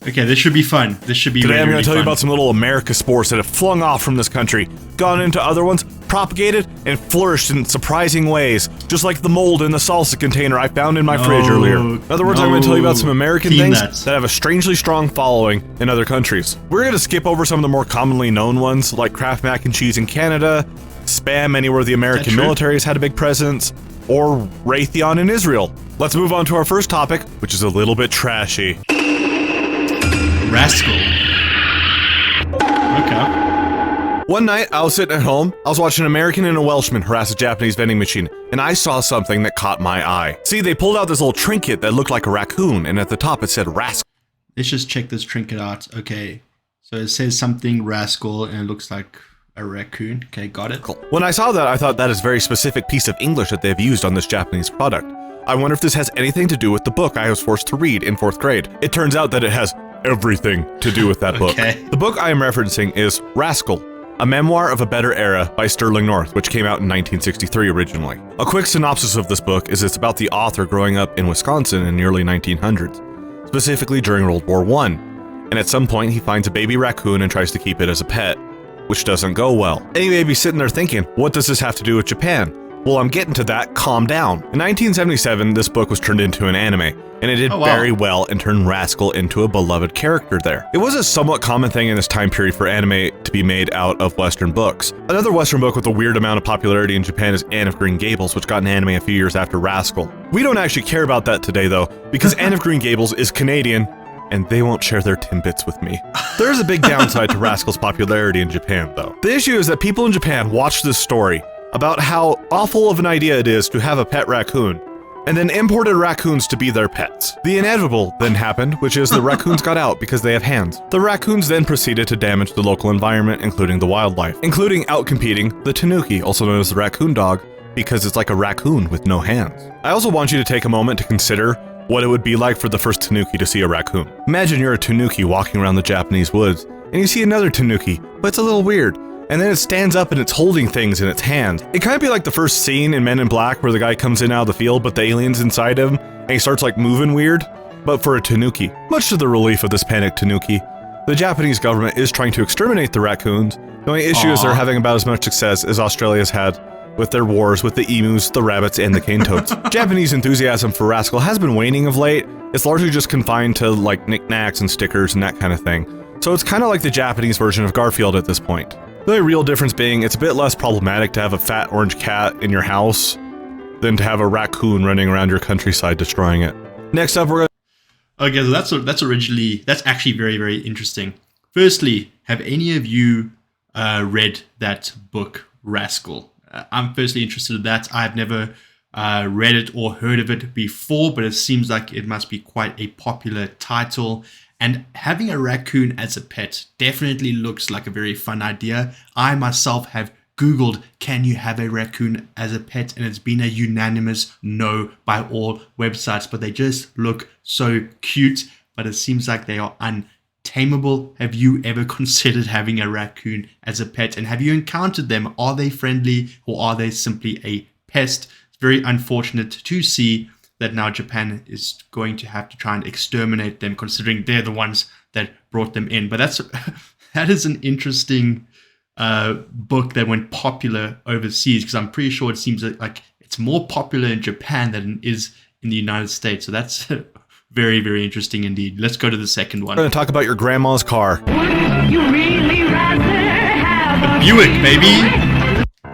Okay, this should be fun. This should be Today really, I'm going really to tell you fun. about some little America sports that have flung off from this country, gone into other ones, propagated, and flourished in surprising ways, just like the mold in the salsa container I found in my fridge earlier. In other words, I'm going to tell you about some American things that have a strangely strong following in other countries. We're going to skip over some of the more commonly known ones, like Kraft mac and cheese in Canada, Spam anywhere the American military has had a big presence, or Raytheon in Israel. Let's move on to our first topic, which is a little bit trashy. Rascal. Okay. One night, I was sitting at home, I was watching an American and a Welshman harass a Japanese vending machine, and I saw something that caught my eye. See, they pulled out this little trinket that looked like a raccoon, and at the top it said Rascal. Let's just check this trinket out. Okay. So it says something Rascal, and it looks like a raccoon. Okay, got it. When I saw that, I thought that is a very specific piece of English that they've used on this Japanese product. I wonder if this has anything to do with the book I was forced to read in 4th grade. It turns out that it has everything to do with that book. The book I am referencing is Rascal, a memoir of a better era by Sterling North, which came out in 1963 originally. A quick synopsis of this book is it's about the author growing up in Wisconsin in the early 1900s, specifically during World War I, and at some point he finds a baby raccoon and tries to keep it as a pet, which doesn't go well. And you may be sitting there thinking, what does this have to do with Japan? Well, I'm getting to that, calm down. In 1977, this book was turned into an anime, and it did very well and turned Rascal into a beloved character there. It was a somewhat common thing in this time period for anime to be made out of Western books. Another Western book with a weird amount of popularity in Japan is Anne of Green Gables, which got an anime a few years after Rascal. We don't actually care about that today, though, because Anne of Green Gables is Canadian, and they won't share their Timbits with me. There's a big downside to Rascal's popularity in Japan, though. The issue is that people in Japan watch this story about how awful of an idea it is to have a pet raccoon, and then imported raccoons to be their pets. The inevitable then happened, which is the raccoons got out because they have hands. The raccoons then proceeded to damage the local environment, including the wildlife, including outcompeting the tanuki, also known as the raccoon dog, because it's like a raccoon with no hands. I also want you to take a moment to consider what it would be like for the first tanuki to see a raccoon. Imagine you're a tanuki walking around the Japanese woods, and you see another tanuki, but it's a little weird. And then it stands up and it's holding things in its hand. It kind of be like the first scene in Men in Black where the guy comes in out of the field, but the alien's inside him, and he starts like moving weird, but for a tanuki. Much to the relief of this panicked tanuki, the Japanese government is trying to exterminate the raccoons. The only issue is they're having about as much success as Australia's had with their wars with the emus, the rabbits, and the cane toads. Japanese enthusiasm for Rascal has been waning of late. It's largely just confined to like knickknacks and stickers and that kind of thing. So it's kind of like the Japanese version of Garfield at this point. The only real difference being it's a bit less problematic to have a fat orange cat in your house than to have a raccoon running around your countryside destroying it. Next up, we're gonna... Okay, so that's actually very, very interesting. Firstly, have any of you read that book, Rascal? I'm firstly interested in that. I've never read it or heard of it before, but it seems like it must be quite a popular title. And having a raccoon as a pet definitely looks like a very fun idea. I myself have Googled, can you have a raccoon as a pet? And it's been a unanimous no by all websites, but they just look so cute. But it seems like they are untamable. Have you ever considered having a raccoon as a pet? And have you encountered them? Are they friendly or are they simply a pest? It's very unfortunate to see that now Japan is going to have to try and exterminate them, considering they're the ones that brought them in. But that is an interesting book that went popular overseas, because I'm pretty sure it seems like it's more popular in Japan than it is in the United States. So that's very, very interesting indeed. Let's go to the second one. We're going to talk about your grandma's car. Would you really rather have a Buick, baby!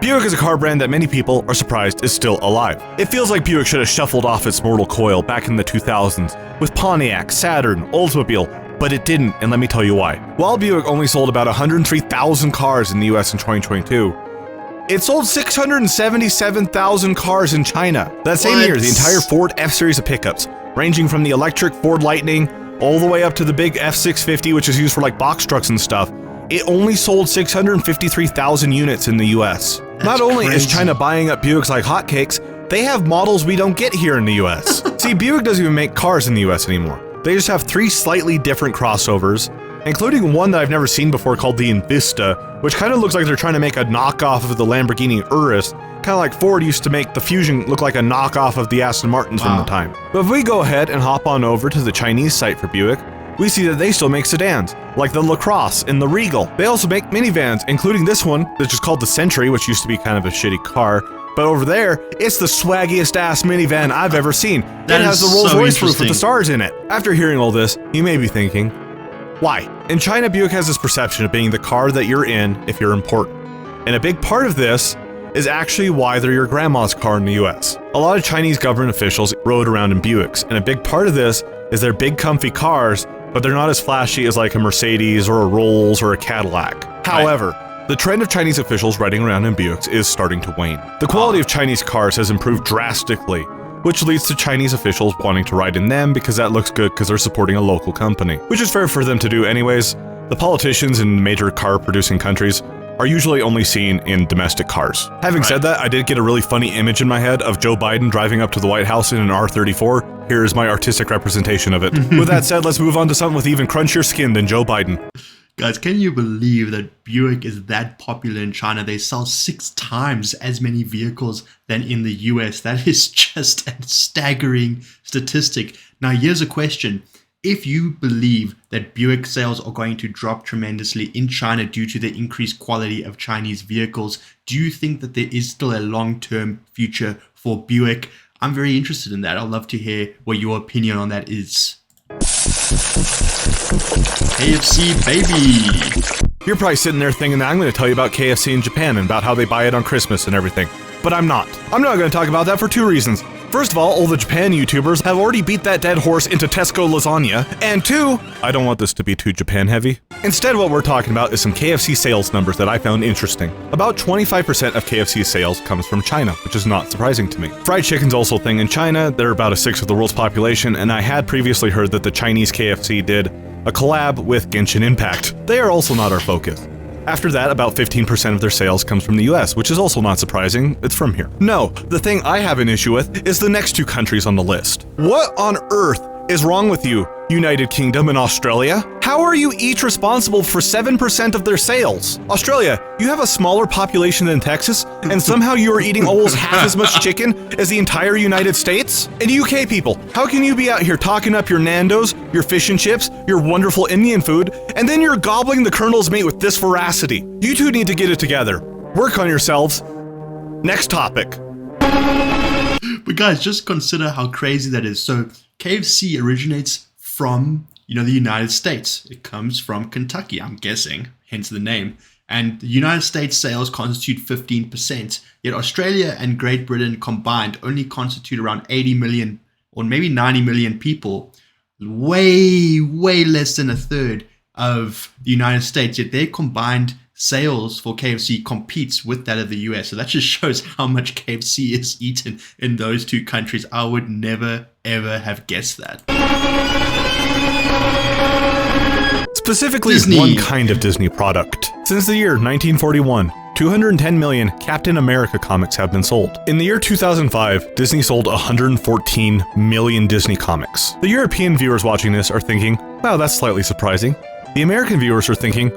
Buick is a car brand that many people are surprised is still alive. It feels like Buick should have shuffled off its mortal coil back in the 2000s with Pontiac, Saturn, Oldsmobile, but it didn't, and let me tell you why. While Buick only sold about 103,000 cars in the US in 2022, it sold 677,000 cars in China. That same year, the entire Ford F-Series of pickups, ranging from the electric Ford Lightning all the way up to the big F-650, which is used for like box trucks and stuff, it only sold 653,000 units in the US. Not only is China buying up Buicks like hotcakes, they have models we don't get here in the US. See, Buick doesn't even make cars in the US anymore. They just have 3 slightly different crossovers, including one that I've never seen before called the Invista, which kind of looks like they're trying to make a knockoff of the Lamborghini Urus, kind of like Ford used to make the Fusion look like a knockoff of the Aston Martins from the time. But if we go ahead and hop on over to the Chinese site for Buick, we see that they still make sedans, like the LaCrosse and the Regal. They also make minivans, including this one, that's just called the Century, which used to be kind of a shitty car. But over there, it's the swaggiest ass minivan I've ever seen. It has the Rolls-Royce roof with the stars in it. After hearing all this, you may be thinking, why? In China, Buick has this perception of being the car that you're in if you're important. And a big part of this is actually why they're your grandma's car in the US. A lot of Chinese government officials rode around in Buicks, and a big part of this is they're big comfy cars, but they're not as flashy as like a Mercedes or a Rolls or a Cadillac. However, the trend of Chinese officials riding around in Buicks is starting to wane. The quality of Chinese cars has improved drastically, which leads to Chinese officials wanting to ride in them because that looks good because they're supporting a local company, which is fair for them to do anyways. The politicians in major car producing countries are usually only seen in domestic cars. Having said that, I did get a really funny image in my head of Joe Biden driving up to the White House in an R34. Here is my artistic representation of it. With that said, let's move on to something with even crunchier skin than Joe Biden. Guys, can you believe that Buick is that popular in China? They sell 6 times as many vehicles than in the US. That is just a staggering statistic. Now, here's a question. If you believe that Buick sales are going to drop tremendously in China due to the increased quality of Chinese vehicles, do you think that there is still a long-term future for Buick? I'm very interested in that. I'd love to hear what your opinion on that is. KFC, baby! You're probably sitting there thinking that I'm going to tell you about KFC in Japan and about how they buy it on Christmas and everything. But I'm not. I'm not going to talk about that for 2 reasons. First of all the Japan YouTubers have already beat that dead horse into Tesco lasagna. And 2, I don't want this to be too Japan heavy. Instead, what we're talking about is some KFC sales numbers that I found interesting. About 25% of KFC sales comes from China, which is not surprising to me. Fried chicken's also a thing in China. They're about 1/6 of the world's population, and I had previously heard that the Chinese KFC did a collab with Genshin Impact. They are also not our focus. After that, about 15% of their sales comes from the US, which is also not surprising, it's from here. No, the thing I have an issue with is the next 2 countries on the list. What on earth is wrong with you, United Kingdom and Australia? How are you each responsible for 7% of their sales? Australia, you have a smaller population than Texas, and somehow you are eating almost half as much chicken as the entire United States? And UK people, how can you be out here talking up your Nando's, your fish and chips, your wonderful Indian food, and then you're gobbling the Colonel's meat with this veracity? You two need to get it together. Work on yourselves. Next topic. But guys, just consider how crazy that is. So KFC originates from, the United States. It comes from Kentucky, I'm guessing, hence the name. And the United States sales constitute 15%, yet Australia and Great Britain combined only constitute around 80 million or maybe 90 million people. Way, way less than 1/3 of the United States, yet their combined sales for KFC competes with that of the US. So that just shows how much KFC is eaten in those 2 countries. I would never, ever have guessed that. Specifically, Disney. one kind of Disney product. Since the year 1941, 210 million Captain America comics have been sold. In the year 2005, Disney sold 114 million Disney comics. The European viewers watching this are thinking, wow, that's slightly surprising. The American viewers are thinking,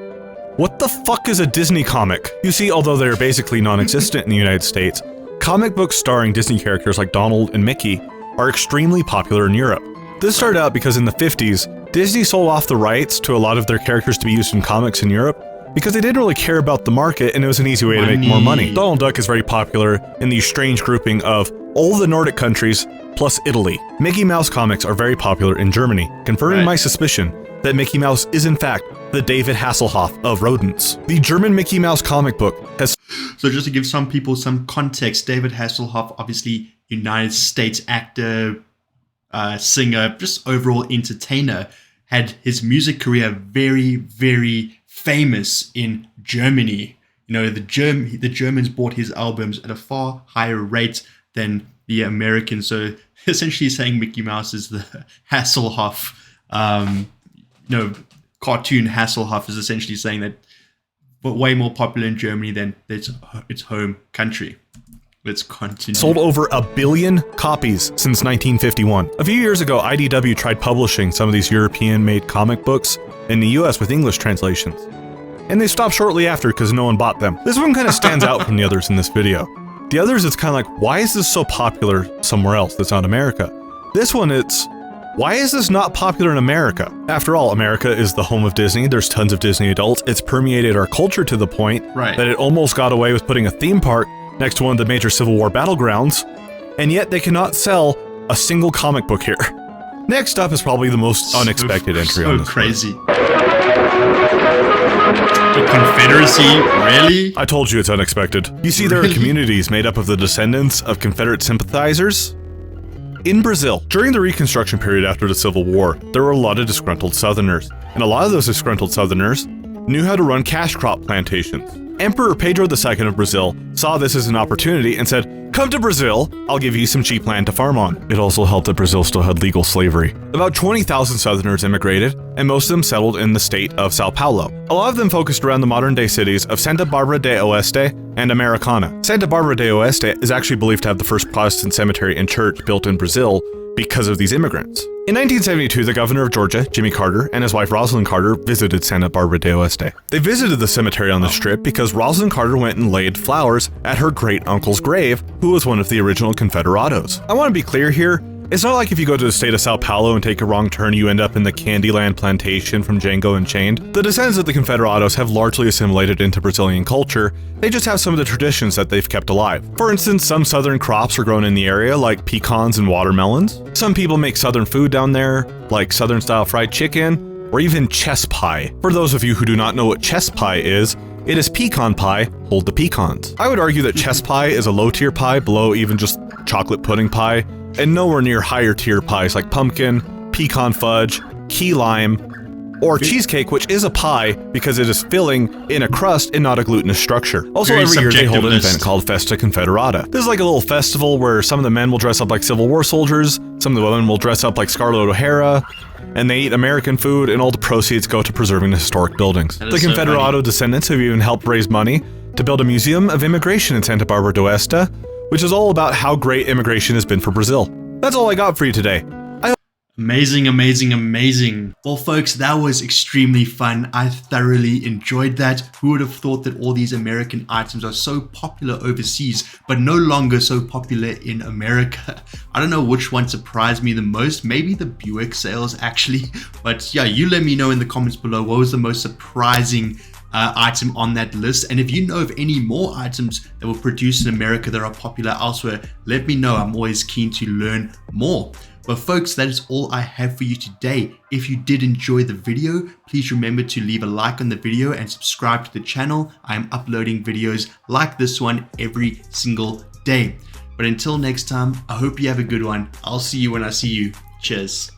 what the fuck is a Disney comic? You see, although they're basically non-existent in the United States, comic books starring Disney characters like Donald and Mickey are extremely popular in Europe. This started out because in the 50s, Disney sold off the rights to a lot of their characters to be used in comics in Europe because they didn't really care about the market and it was an easy way to make more money. Donald Duck is very popular in the strange grouping of all the Nordic countries plus Italy. Mickey Mouse comics are very popular in Germany, confirming my suspicion that Mickey Mouse is in fact the David Hasselhoff of rodents. The German Mickey Mouse comic book has... So just to give some people some context, David Hasselhoff, obviously United States actor, singer, just overall entertainer, had his music career very, very famous in Germany. The Germans bought his albums at a far higher rate than the Americans. So essentially saying Mickey Mouse is the Hasselhoff, cartoon Hasselhoff is essentially saying that but way more popular in Germany than its home country. Let's continue. Sold over 1 billion copies since 1951. A few years ago, IDW tried publishing some of these European-made comic books in the US with English translations. And they stopped shortly after because no one bought them. This one kind of stands out from the others in this video. The others, it's kind of like, why is this so popular somewhere else that's not America? This one, it's Why is this not popular in America? After all, America is the home of Disney. There's tons of Disney adults. It's permeated our culture to the point that it almost got away with putting a theme park next to one of the major Civil War battlegrounds, and yet they cannot sell a single comic book here. Next up is probably the most unexpected entry on this crazy. The Confederacy? Really? I told you it's unexpected. You see, there are communities made up of the descendants of Confederate sympathizers in Brazil. During the Reconstruction period after the Civil War, there were a lot of disgruntled Southerners, and a lot of those disgruntled Southerners knew how to run cash crop plantations. Emperor Pedro II of Brazil saw this as an opportunity and said, "Come to Brazil, I'll give you some cheap land to farm on." It also helped that Brazil still had legal slavery. About 20,000 Southerners immigrated, and most of them settled in the state of Sao Paulo. A lot of them focused around the modern-day cities of Santa Barbara de Oeste and Americana. Santa Barbara de Oeste is actually believed to have the first Protestant cemetery and church built in Brazil because of these immigrants. In 1972, the governor of Georgia, Jimmy Carter, and his wife Rosalind Carter visited Santa Barbara de Oeste. They visited the cemetery on this trip because Rosalind Carter went and laid flowers at her great-uncle's grave, who was one of the original Confederados. I want to be clear here. It's not like if you go to the state of Sao Paulo and take a wrong turn, you end up in the Candyland plantation from Django Unchained. The descendants of the Confederados have largely assimilated into Brazilian culture. They just have some of the traditions that they've kept alive. For instance, some southern crops are grown in the area, like pecans and watermelons. Some people make southern food down there, like southern-style fried chicken, or even chess pie. For those of you who do not know what chess pie is, it is pecan pie, hold the pecans. I would argue that chess pie is a low-tier pie below even just chocolate pudding pie, and nowhere near higher tier pies like pumpkin, pecan fudge, key lime, or cheesecake, which is a pie because it is filling in a crust and not a glutinous structure. Also, every year they hold an event called Festa Confederata. This is like a little festival where some of the men will dress up like Civil War soldiers, some of the women will dress up like Scarlett O'Hara, and they eat American food, and all the proceeds go to preserving the historic buildings. The Confederado descendants have even helped raise money to build a museum of immigration in Santa Barbara do Oeste, which is all about how great immigration has been for Brazil. That's all I got for you today. Amazing, amazing, amazing. Well, folks, that was extremely fun. I thoroughly enjoyed that. Who would have thought that all these American items are so popular overseas, but no longer so popular in America? I don't know which one surprised me the most. Maybe the Buick sales, actually. But yeah, you let me know in the comments below what was the most surprising item on that list. And if you know of any more items that were produced in America that are popular elsewhere, let me know. I'm always keen to learn more. But folks, that is all I have for you today. If you did enjoy the video, please remember to leave a like on the video and subscribe to the channel. I am uploading videos like this one every single day. But until next time, I hope you have a good one. I'll see you when I see you. Cheers.